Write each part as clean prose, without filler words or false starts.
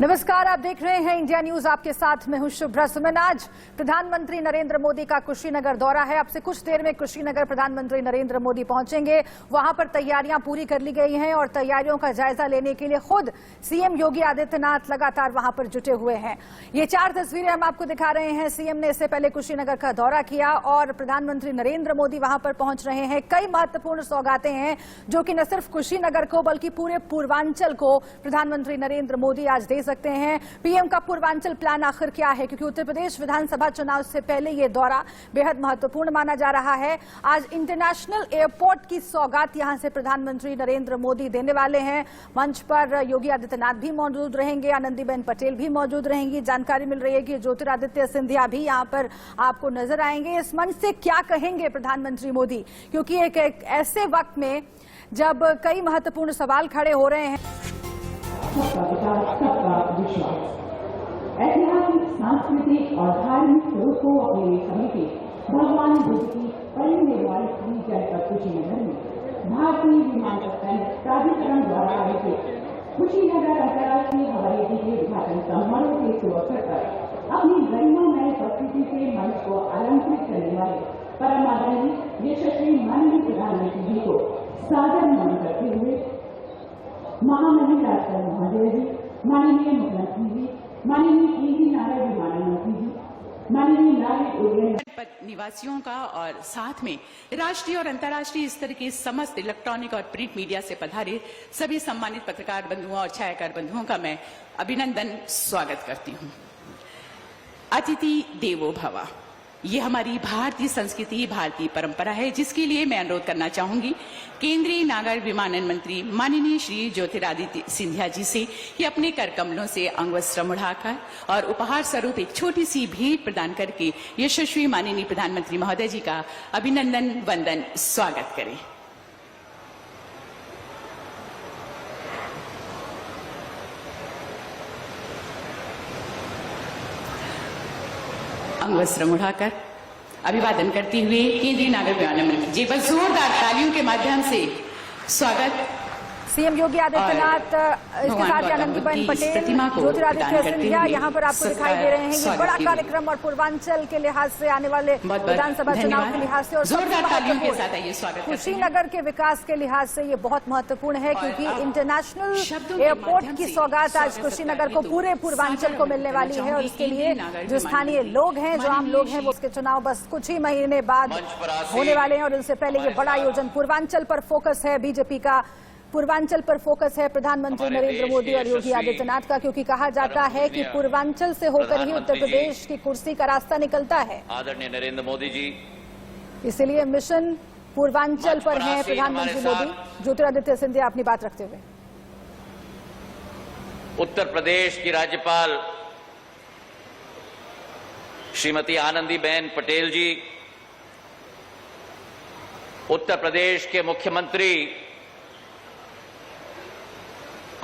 नमस्कार, आप देख रहे हैं इंडिया न्यूज। आपके साथ मैं हूं शुभ्रा सुमन। आज प्रधानमंत्री नरेंद्र मोदी का कुशीनगर दौरा है। अब से कुछ देर में कुशीनगर प्रधानमंत्री नरेंद्र मोदी पहुंचेंगे। वहां पर तैयारियां पूरी कर ली गई हैं और तैयारियों का जायजा लेने के लिए खुद सीएम योगी आदित्यनाथ लगातार वहां पर जुटे हुए हैं। ये 4 तस्वीरें हम आपको दिखा रहे हैं। सीएम ने इससे पहले कुशीनगर का दौरा किया और प्रधानमंत्री नरेंद्र मोदी वहां पर पहुंच रहे हैं। कई महत्वपूर्ण सौगातें हैं जो कि न सिर्फ कुशीनगर को बल्कि पूरे पूर्वांचल को प्रधानमंत्री नरेंद्र मोदी आज दे सकते हैं। पीएम का पूर्वांचल प्लान आखिर क्या है, क्योंकि उत्तर प्रदेश विधानसभा चुनाव से पहले ये दौरा बेहद महत्वपूर्ण माना जा रहा है। आज इंटरनेशनल एयरपोर्ट की सौगात यहां से प्रधानमंत्री नरेंद्र मोदी देने वाले हैं। मंच पर योगी आदित्यनाथ भी मौजूद रहेंगे, आनंदीबेन पटेल भी मौजूद रहेंगी। जानकारी मिल रही है कि ज्योतिरादित्य सिंधिया भी यहां पर आपको नजर आएंगे। इस मंच से क्या कहेंगे प्रधानमंत्री मोदी, क्योंकि एक ऐसे वक्त में जब कई महत्वपूर्ण सवाल खड़े हो रहे हैं। सबका विकास, सबका विश्वास। ऐतिहासिक, सांस्कृतिक और धार्मिक स्वरूपों को अपने लिए समेटे भगवान बुद्ध की पहली वाली जनपद कुशीनगर में भारतीय विमानन प्राधिकरण द्वारा आयोजित कुशीनगर अंतर्राष्ट्रीय हवाई अड्डे के उद्घाटन समारोह के शुभ अवसर पर अपनी गरिमामय उपस्थिति से मंच को अलंकृत करने वाले परम आदरणीय यशस्वी माननीय प्रधानमंत्री जी को सादर नमन करते हुए महामहिम राष्ट्रपति महोदय जी, माननीय मुख्यमंत्री जी, माननीय केंद्रीय नागर विमानन मंत्री जी, माननीय नागरिक उड्डयन निवासियों का और साथ में राष्ट्रीय और अंतर्राष्ट्रीय स्तर के समस्त इलेक्ट्रॉनिक और प्रिंट मीडिया से पधारे सभी सम्मानित पत्रकार बंधुओं और छायाकार बंधुओं का मैं अभिनंदन स्वागत करती हूँ। अतिथि देवो भव, ये हमारी भारतीय संस्कृति, भारतीय परंपरा है, जिसके लिए मैं अनुरोध करना चाहूंगी केंद्रीय नागर विमानन मंत्री माननीय श्री ज्योतिरादित्य सिंधिया जी से कि अपने कर कमलों से अंगवस्त्र मुड़ाकर और उपहार स्वरूप एक छोटी सी भेंट प्रदान करके यशस्वी माननीय प्रधानमंत्री महोदय जी का अभिनंदन वंदन स्वागत करें। अंगवस्त्र मुड़ाकर अभिवादन करते हुए केंद्रीय नागर विमानन मंत्री जी पर जोरदार तालियों के माध्यम से स्वागत। सीएम योगी आदित्यनाथ, इसके साथ ही आनंदीबेन पटेल, ज्योतिरादित्य सिंधिया यहाँ पर आपको दिखाई दे रहे हैं। ये बड़ा कार्यक्रम और पूर्वांचल के लिहाज से आने वाले विधानसभा चुनाव के लिहाज से और कुशीनगर के विकास के लिहाज से ये बहुत महत्वपूर्ण है, क्योंकि इंटरनेशनल एयरपोर्ट की सौगात आज कुशीनगर को पूरे पूर्वांचल को मिलने वाली है। और इसके लिए जो स्थानीय लोग हैं, जो आम लोग हैं, वो उसके चुनाव बस कुछ ही महीने बाद होने वाले हैं। और उनसे पहले ये बड़ा आयोजन पूर्वांचल पर फोकस है, बीजेपी का पूर्वांचल पर फोकस है प्रधानमंत्री नरेंद्र मोदी और योगी आदित्यनाथ का, क्योंकि कहा जाता है कि पूर्वांचल से होकर ही उत्तर प्रदेश की कुर्सी का रास्ता निकलता है। आदरणीय नरेंद्र मोदी जी, इसलिए मिशन पूर्वांचल पर है प्रधानमंत्री मोदी। ज्योतिरादित्य सिंधिया अपनी बात रखते हुए, उत्तर प्रदेश की राज्यपाल श्रीमती आनंदीबेन पटेल जी, उत्तर प्रदेश के मुख्यमंत्री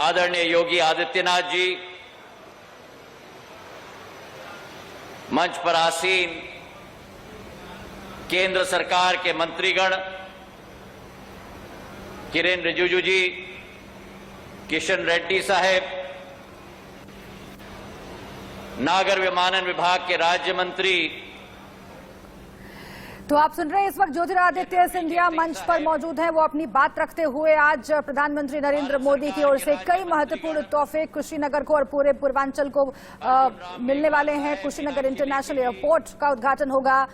आदरणीय योगी आदित्यनाथ जी, मंच पर आसीन केंद्र सरकार के मंत्रीगण, किरेन रिजिजू जी, किशन रेड्डी साहब, नागर विमानन विभाग के राज्य मंत्री। तो आप सुन रहे हैं इस वक्त ज्योतिरादित्य सिंधिया मंच पर मौजूद हैं। वो अपनी बात रखते हुए आज प्रधानमंत्री नरेंद्र मोदी की ओर से कई महत्वपूर्ण तोहफे कुशीनगर को और पूरे पूर्वांचल को मिलने वाले हैं। कुशीनगर इंटरनेशनल एयरपोर्ट का उद्घाटन होगा।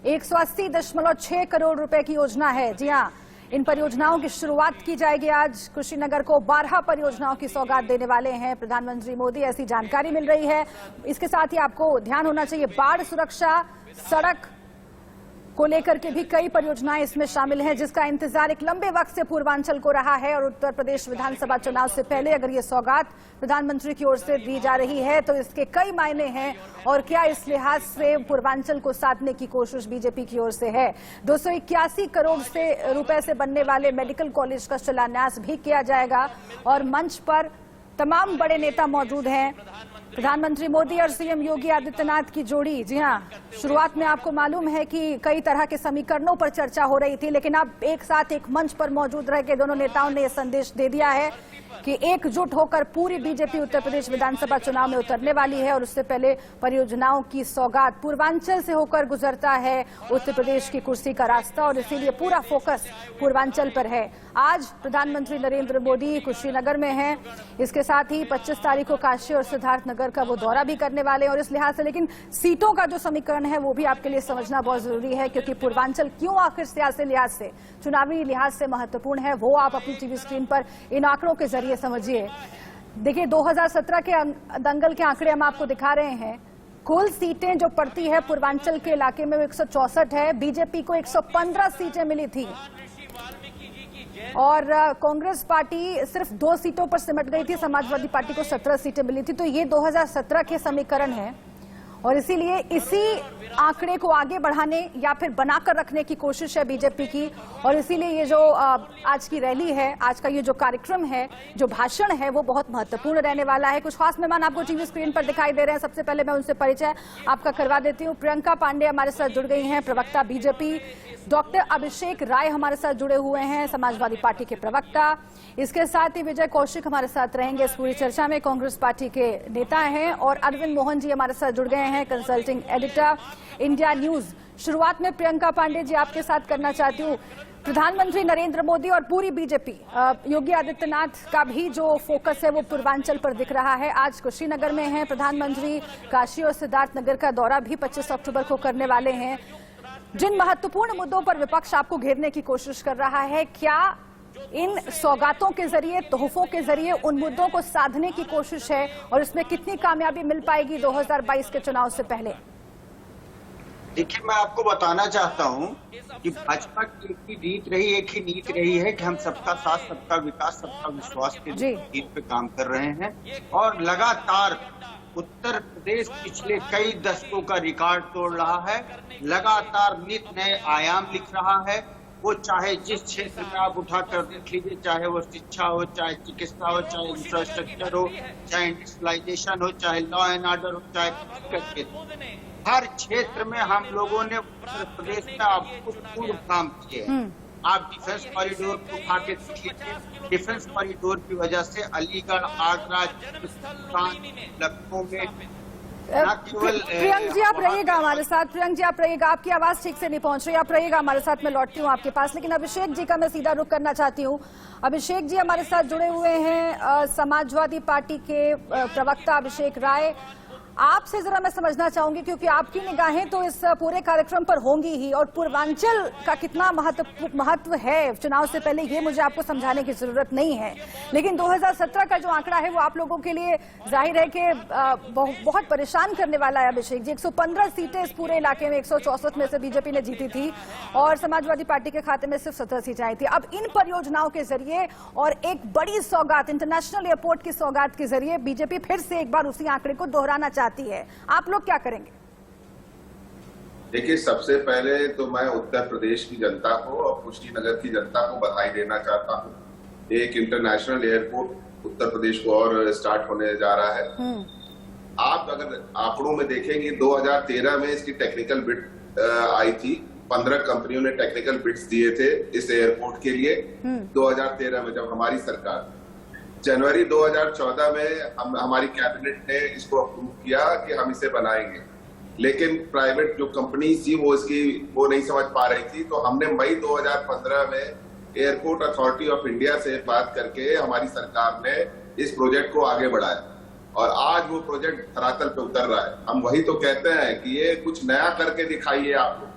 180.6 करोड़ रुपए की योजना है। जी हाँ, इन परियोजनाओं की शुरुआत की जाएगी आज। कुशीनगर को 12 परियोजनाओं की सौगात देने वाले हैं प्रधानमंत्री मोदी, ऐसी जानकारी मिल रही है। इसके साथ ही आपको ध्यान होना चाहिए, बाढ़ सुरक्षा, सड़क को लेकर के भी कई परियोजनाएं इसमें शामिल हैं, जिसका इंतजार एक लंबे वक्त से पूर्वांचल को रहा है। और उत्तर प्रदेश विधानसभा चुनाव से पहले अगर ये सौगात प्रधानमंत्री की ओर से दी जा रही है तो इसके कई मायने हैं। और क्या इस लिहाज से पूर्वांचल को साधने की कोशिश बीजेपी की ओर से है। 281 करोड़ रुपए से बनने वाले मेडिकल कॉलेज का शिलान्यास भी किया जाएगा। और मंच पर तमाम बड़े नेता मौजूद हैं। प्रधानमंत्री मोदी और सीएम योगी आदित्यनाथ की जोड़ी, जी हां, शुरुआत में आपको मालूम है कि कई तरह के समीकरणों पर चर्चा हो रही थी, लेकिन अब एक साथ एक मंच पर मौजूद रह के दोनों नेताओं ने यह संदेश दे दिया है कि एकजुट होकर पूरी बीजेपी उत्तर प्रदेश विधानसभा चुनाव में उतरने वाली है और उससे पहले परियोजनाओं की सौगात। पूर्वांचल से होकर गुजरता है उत्तर प्रदेश की कुर्सी का रास्ता और इसीलिए पूरा फोकस पूर्वांचल पर है। आज प्रधानमंत्री नरेंद्र मोदी कुशीनगर में हैं, इसके साथ ही 25 तारीख को काशी और सिद्धार्थनगर का वो दौरा भी करने वाले हैं और इस लिहाज से, लेकिन सीटों का जो समीकरण है वो भी आपके लिए समझना बहुत जरूरी है, क्योंकि पूर्वांचल क्यों आखिर सियासी लिहाज से, चुनावी लिहाज से महत्वपूर्ण है, वो आप अपनी टीवी स्क्रीन पर इन आंकड़ों के जरिए समझिए। देखिए, 2017 के दंगल के आंकड़े हम आपको दिखा रहे हैं। कुल सीटें जो पड़ती है पूर्वांचल के इलाके में वो 164 है। बीजेपी को 115 सीटें मिली थी और कांग्रेस पार्टी सिर्फ 2 सीटों पर सिमट गई थी, समाजवादी पार्टी को 17 सीटें मिली थी। तो ये 2017 के समीकरण है और इसीलिए इसी आंकड़े को आगे बढ़ाने या फिर बनाकर रखने की कोशिश है बीजेपी की। और इसीलिए ये जो आज की रैली है, आज का ये जो कार्यक्रम है, जो भाषण है, वो बहुत महत्वपूर्ण रहने वाला है। कुछ खास मेहमान आपको टीवी स्क्रीन पर दिखाई दे रहे हैं। सबसे पहले मैं उनसे परिचय आपका करवा देती हूँ। प्रियंका पांडे हमारे साथ जुड़ गई हैं, प्रवक्ता बीजेपी। डॉक्टर अभिषेक राय हमारे साथ जुड़े हुए हैं, समाजवादी पार्टी के प्रवक्ता। इसके साथ ही विजय कौशिक हमारे साथ रहेंगे इस पूरी चर्चा में, कांग्रेस पार्टी के नेता हैं। और अरविंद मोहन जी हमारे साथ जुड़ गए हैं, कंसल्टिंग एडिटर, इंडिया न्यूज। शुरुआत में प्रियंका पांडे जी आपके साथ करना चाहती हूँ। प्रधानमंत्री नरेंद्र मोदी और पूरी बीजेपी, योगी आदित्यनाथ का भी जो फोकस है वो पूर्वांचल पर दिख रहा है। आज कुशीनगर में है प्रधानमंत्री, काशी और सिद्धार्थनगर का दौरा भी 25 अक्टूबर को करने वाले हैं। जिन महत्वपूर्ण मुद्दों पर विपक्ष आपको घेरने की कोशिश कर रहा है, क्या इन सौगातों के जरिए, तोहफों के जरिए उन मुद्दों को साधने की कोशिश है और इसमें कितनी कामयाबी मिल पाएगी 2022 के चुनाव से पहले? देखिए, मैं आपको बताना चाहता हूं कि भाजपा की एक ही रीत रही, एक ही नीति रही है कि हम सबका साथ, सबका विकास, सबका विश्वास के नीति पे काम कर रहे हैं। और लगातार उत्तर प्रदेश पिछले कई दशकों का रिकॉर्ड तोड़ रहा है, लगातार नित नए आयाम लिख रहा है। वो चाहे जिस क्षेत्र में आप उठा कर देख लीजिए, चाहे वो शिक्षा हो, चाहे चिकित्सा हो, चाहे इंफ्रास्ट्रक्चर हो, चाहे इंडस्ट्रियलाइजेशन हो, चाहे लॉ एंड ऑर्डर हो, चाहे हर क्षेत्र में हम लोगों ने उत्तर प्रदेश में अभूतपूर्व काम किए। आप डिफेंस कॉरिडोर को उठा के देख लीजिए, डिफेंस कॉरिडोर की वजह से अलीगढ़, आगरा, लखनऊ में प्रियंक जी आप रहिएगा हमारे साथ। प्रियंक जी आप रहिएगा, आपकी आवाज ठीक से नहीं पहुंच रही, आप रहिएगा हमारे साथ, मैं लौटती हूं आपके पास। लेकिन अभिषेक जी का मैं सीधा रुख करना चाहती हूं। अभिषेक जी हमारे साथ जुड़े हुए हैं, समाजवादी पार्टी के प्रवक्ता अभिषेक राय। आपसे जरा मैं समझना चाहूंगी, क्योंकि आपकी निगाहें तो इस पूरे कार्यक्रम पर होंगी ही, और पूर्वांचल का कितना महत्व है चुनाव से पहले ये मुझे आपको समझाने की जरूरत नहीं है। लेकिन 2017 का जो आंकड़ा है वो आप लोगों के लिए जाहिर है कि बहुत परेशान करने वाला है। अभिषेक जी, 115 सीटें इस पूरे इलाके में 164 में से बीजेपी ने जीती थी और समाजवादी पार्टी के खाते में सिर्फ 17 सीटें आई थी। अब इन परियोजनाओं के जरिए और एक बड़ी सौगात, इंटरनेशनल एयरपोर्ट की सौगात के जरिए बीजेपी फिर से एक बार उसी आंकड़े को दोहराना चाहती है। आप लोग क्या करेंगे? देखिए, सबसे पहले तो मैं उत्तर प्रदेश की जनता को और कुशीनगर की जनता को बधाई देना चाहता हूं। एक इंटरनेशनल एयरपोर्ट उत्तर प्रदेश को और स्टार्ट होने जा रहा है। आप अगर आंकड़ों में देखेंगे, 2013 में इसकी टेक्निकल बिड आई थी। 15 कंपनियों ने टेक्निकल बिड्स दिए थे इस एयरपोर्ट के लिए 2013 में, जब हमारी सरकार। जनवरी 2014 में हमारी कैबिनेट ने इसको अप्रूव किया कि हम इसे बनाएंगे, लेकिन प्राइवेट जो कंपनी थी वो नहीं समझ पा रही थी। तो हमने मई 2015 में एयरपोर्ट अथॉरिटी ऑफ इंडिया से बात करके हमारी सरकार ने इस प्रोजेक्ट को आगे बढ़ाया और आज वो प्रोजेक्ट धरातल पे उतर रहा है। हम वही तो कहते हैं कि ये कुछ नया करके दिखाइए आप लोग,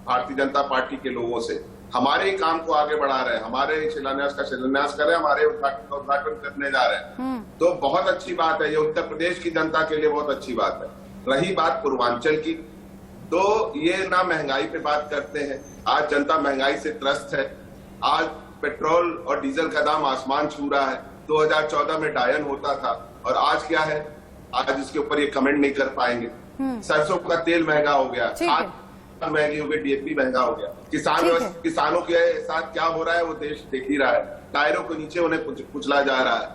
भारतीय जनता पार्टी के लोगों से। हमारे ही काम को आगे बढ़ा रहे हैं, हमारे शिलान्यास का शिलान्यास कर रहे हैं, हमारे उद्घाटन का उद्घाटन करने जा रहे हैं। तो बहुत अच्छी बात है, ये उत्तर प्रदेश की जनता के लिए बहुत अच्छी बात है। रही बात पूर्वांचल की, तो ये ना महंगाई पे बात करते हैं। आज जनता महंगाई से त्रस्त है। आज पेट्रोल और डीजल का दाम आसमान छू रहा है। 2014 में डायन होता था और आज क्या है, आज इसके ऊपर ये कमेंट नहीं कर पाएंगे। सरसों का तेल महंगा हो गया, खाद महंगी हो गई, डीएपी महंगा हो गया। किसानों के साथ क्या हो रहा है वो देश देख ही रहा है। टायरों के नीचे उन्हें कुचला जा रहा है।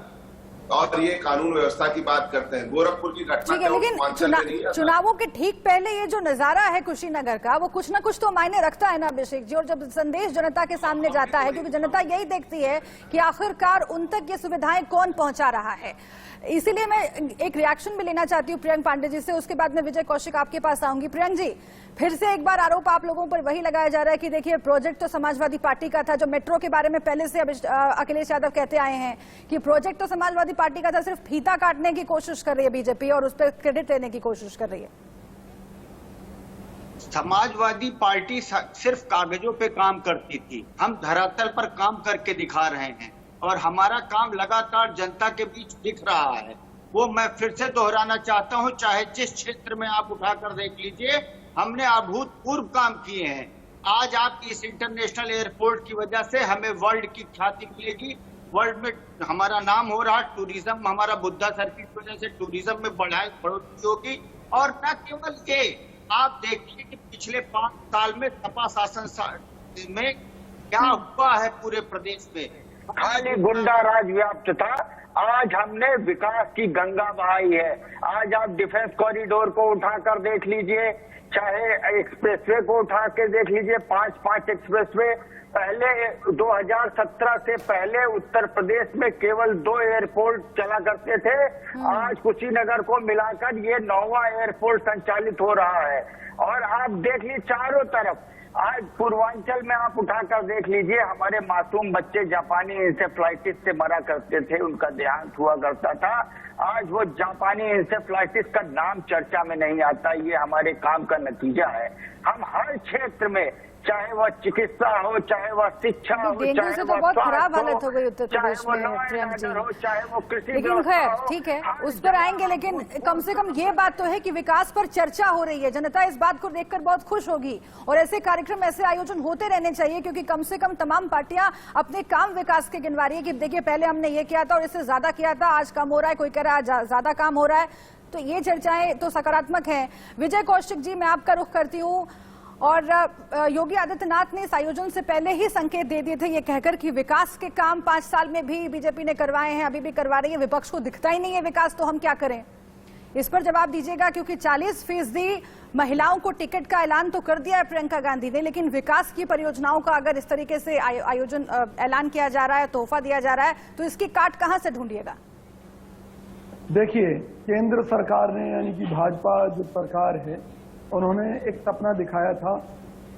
और ये कानून व्यवस्था की बात करते हैं। गोरखपुर की घटना ठीक है, लेकिन चुनावों के ठीक पहले ये जो नजारा है कुशीनगर का, वो कुछ ना कुछ तो मायने रखता है ना अभिषेक जी। और जब संदेश जनता के सामने जाता है, क्योंकि जनता यही देखती है कि आखिरकार उन तक ये सुविधाएं कौन पहुंचा रहा है। इसीलिए मैं एक रिएक्शन भी लेना चाहती हूँ प्रियंक पांडे जी से, उसके बाद में विजय कौशिक आपके पास आऊंगी। प्रियंक जी, फिर से एक बार आरोप आप लोगों पर वही लगाया जा रहा है कि देखिए प्रोजेक्ट तो समाजवादी पार्टी का था, जो मेट्रो के बारे में पहले से अखिलेश यादव कहते आए हैं कि प्रोजेक्ट तो समाजवादी पार्टी का था, सिर्फ फीता काटने की कोशिश कर रही है बीजेपी और उस पर क्रेडिट लेने की कोशिश कर रही है। समाजवादी पार्टी सिर्फ कागजों पे काम करती थी, हम धरातल पर काम करके दिखा रहे हैं और हमारा काम लगातार जनता के बीच दिख रहा है। वो मैं फिर से दोहराना चाहता हूं, चाहे जिस क्षेत्र में आप उठाकर देख लीजिए, हमने अभूतपूर्व काम किए हैं। आज आप इस इंटरनेशनल एयरपोर्ट की वजह से हमें वर्ल्ड की ख्याति मिलेगी, वर्ल्ड में हमारा नाम हो रहा, टूरिज्म हमारा बुद्धा सर्किट की वजह से टूरिज्म में बढ़ोतरी होगी। और न केवल ये, आप देखिए कि पिछले 5 साल में सपा शासन में क्या हुआ है पूरे प्रदेश में। खाली गुंडा राज व्याप्त था, आज हमने विकास की गंगा बहाई है। आज आप डिफेंस कॉरिडोर को उठाकर देख लीजिए, चाहे एक्सप्रेसवे को उठा के देख लीजिए, 5 एक्सप्रेसवे। पहले 2017 से पहले उत्तर प्रदेश में केवल 2 एयरपोर्ट चला करते थे, आज कुशीनगर को मिलाकर ये 9वां एयरपोर्ट संचालित हो रहा है। और आप देख लीजिए चारों तरफ, आज पूर्वांचल में आप उठाकर देख लीजिए, हमारे मासूम बच्चे जापानी इंसेफ्लाइटिस से मरा करते थे, उनका देहांत हुआ करता था। आज वो जापानी इंसेफ्लाइटिस का नाम चर्चा में नहीं आता। ये हमारे काम का नतीजा है। हम हर क्षेत्र में, चाहे वह चिकित्सा हो, चाहे वह शिक्षा हो, डेंगू से तो बहुत खराब हालत हो गई उत्तर प्रदेश में प्रियंक जी, चाहे वो कृषि, लेकिन खैर ठीक है, उस पर आएंगे। लेकिन कम से कम ये बात तो है कि विकास पर चर्चा हो रही है, जनता इस बात को देखकर बहुत खुश होगी। और ऐसे कार्यक्रम, ऐसे आयोजन होते रहने चाहिए, क्योंकि कम से कम तमाम पार्टियां अपने काम विकास के गिनवा रही है कि देखिए पहले हमने ये किया था और इससे ज्यादा किया था, आज कम हो रहा है, कोई कह रहा है ज्यादा काम हो रहा है। तो ये चर्चाएं तो सकारात्मक है। विजय कौशिक जी, मैं आपका रुख करती हूँ। और योगी आदित्यनाथ ने इस आयोजन से पहले ही संकेत दे दिए थे ये कहकर कि विकास के काम 5 साल में भी बीजेपी ने करवाए हैं, अभी भी करवा रही है, विपक्ष को दिखता ही नहीं है विकास, तो हम क्या करें। इस पर जवाब दीजिएगा, क्योंकि 40% महिलाओं को टिकट का ऐलान तो कर दिया है प्रियंका गांधी ने, लेकिन विकास की परियोजनाओं का अगर इस तरीके से आयोजन ऐलान किया जा रहा है, तोहफा दिया जा रहा है, तो इसकी काट कहां से ढूंढिएगा। देखिए, केंद्र सरकार ने, यानी कि भाजपा जो सरकार है, उन्होंने एक सपना दिखाया था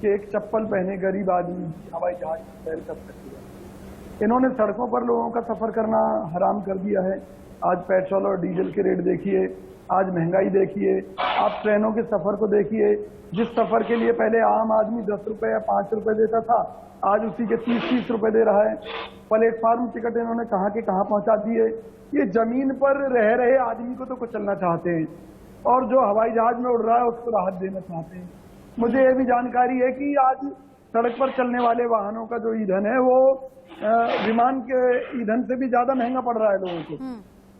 कि एक चप्पल पहने गरीब आदमी हवाई जहाज में सैर कर सकेगा। इन्होंने सड़कों पर लोगों का सफर करना हराम कर दिया है। आज पेट्रोल और डीजल के रेट देखिए, आज महंगाई देखिए, आप ट्रेनों के सफर को देखिए। जिस सफर के लिए पहले आम आदमी 10 रुपए या 5 रुपए देता था, आज उसी के 30-30 रुपए दे रहा है। प्लेटफार्म टिकट इन्होंने कहाँ के कहाँ पहुंचा दिए। ये जमीन पर रह रहे आदमी को तो कुचलना चाहते हैं, और जो हवाई जहाज में उड़ रहा है उसको राहत देना चाहते हैं। मुझे ये भी जानकारी है कि आज सड़क पर चलने वाले वाहनों का जो ईंधन है वो विमान के ईंधन से भी ज्यादा महंगा पड़ रहा है लोगों को।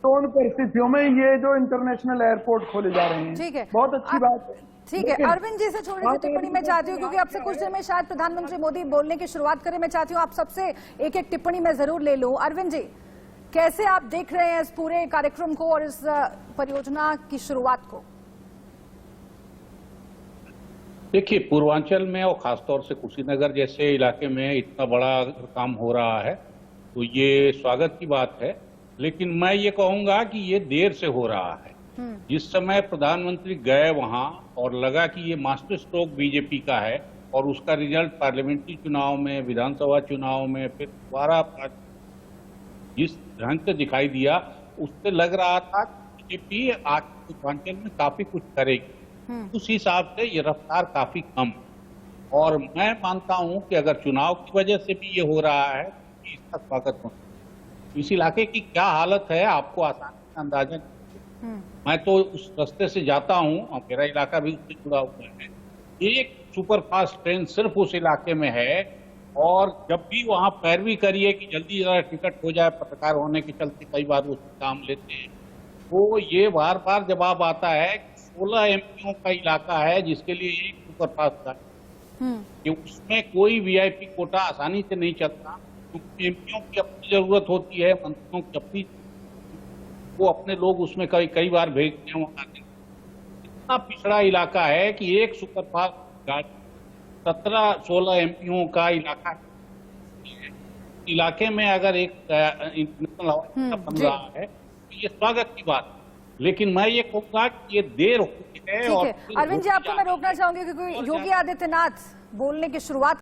तो उन परिस्थितियों में ये जो इंटरनेशनल एयरपोर्ट खोले जा रहे हैं, ठीक है, बहुत अच्छी बात है। ठीक है, अरविंद जी से छोटी सी टिप्पणी मैं चाहती हूँ, क्योंकि अब से कुछ देर में शायद प्रधानमंत्री मोदी बोलने की शुरुआत करें। मैं चाहती हूँ आप सबसे एक टिप्पणी मैं जरूर ले लूं। अरविंद जी, कैसे आप देख रहे हैं इस पूरे कार्यक्रम को और इस परियोजना की शुरुआत को। देखिए, पूर्वांचल में और खासतौर से कुशीनगर जैसे इलाके में इतना बड़ा काम हो रहा है, तो ये स्वागत की बात है। लेकिन मैं ये कहूंगा कि ये देर से हो रहा है। जिस समय प्रधानमंत्री गए वहां और लगा कि ये मास्टर स्ट्रोक बीजेपी का है, और उसका रिजल्ट पार्लियामेंट्री चुनाव में, विधानसभा चुनाव में, फिर दोबारा जिस ढंग से दिखाई दिया, उससे लग रहा था कि बीजेपी आज पूर्वांचल में काफी कुछ करेगी। उस हिसाब से ये रफ्तार काफी कम। और मैं मानता हूं कि अगर चुनाव की वजह से भी ये हो रहा है, तो इसका स्वागत हो। इस इलाके की क्या हालत है आपको आसानी से अंदाजा नहीं। मैं तो उस रास्ते से जाता हूं और मेरा इलाका भी उससे जुड़ा हुआ है। एक सुपरफास्ट ट्रेन सिर्फ उस इलाके में है, और जब भी वहां पैरवी करिए कि जल्दी जरा टिकट हो जाए, पत्रकार होने के चलते कई बार वो काम लेते हैं, तो ये बार बार जवाब आता है 16 एमपीओ का इलाका है जिसके लिए एक सुपरफास्ट था कि उसमें कोई वीआईपी कोटा आसानी से नहीं चलता, क्योंकि एमपीओ की अपनी जरूरत होती है, मंत्रियों की अपनी। वो अपने लोग उसमें कई बार भेजते हैं। वहाँ इतना पिछड़ा इलाका है कि एक सुपरफास्ट गाड़ी 17-16 एमपीओ का इलाका इलाके में अगर एक इंटरनेशनल हवाई अड्डा बन रहा है तो ये स्वागत की बात है। लेकिन मैं ये कहूँगा कि ये देर हो गई है। ठीक है अरविंद जी, आपको मैं रोकना चाहूंगी क्योंकि योगी आदित्यनाथ बोलने की शुरुआत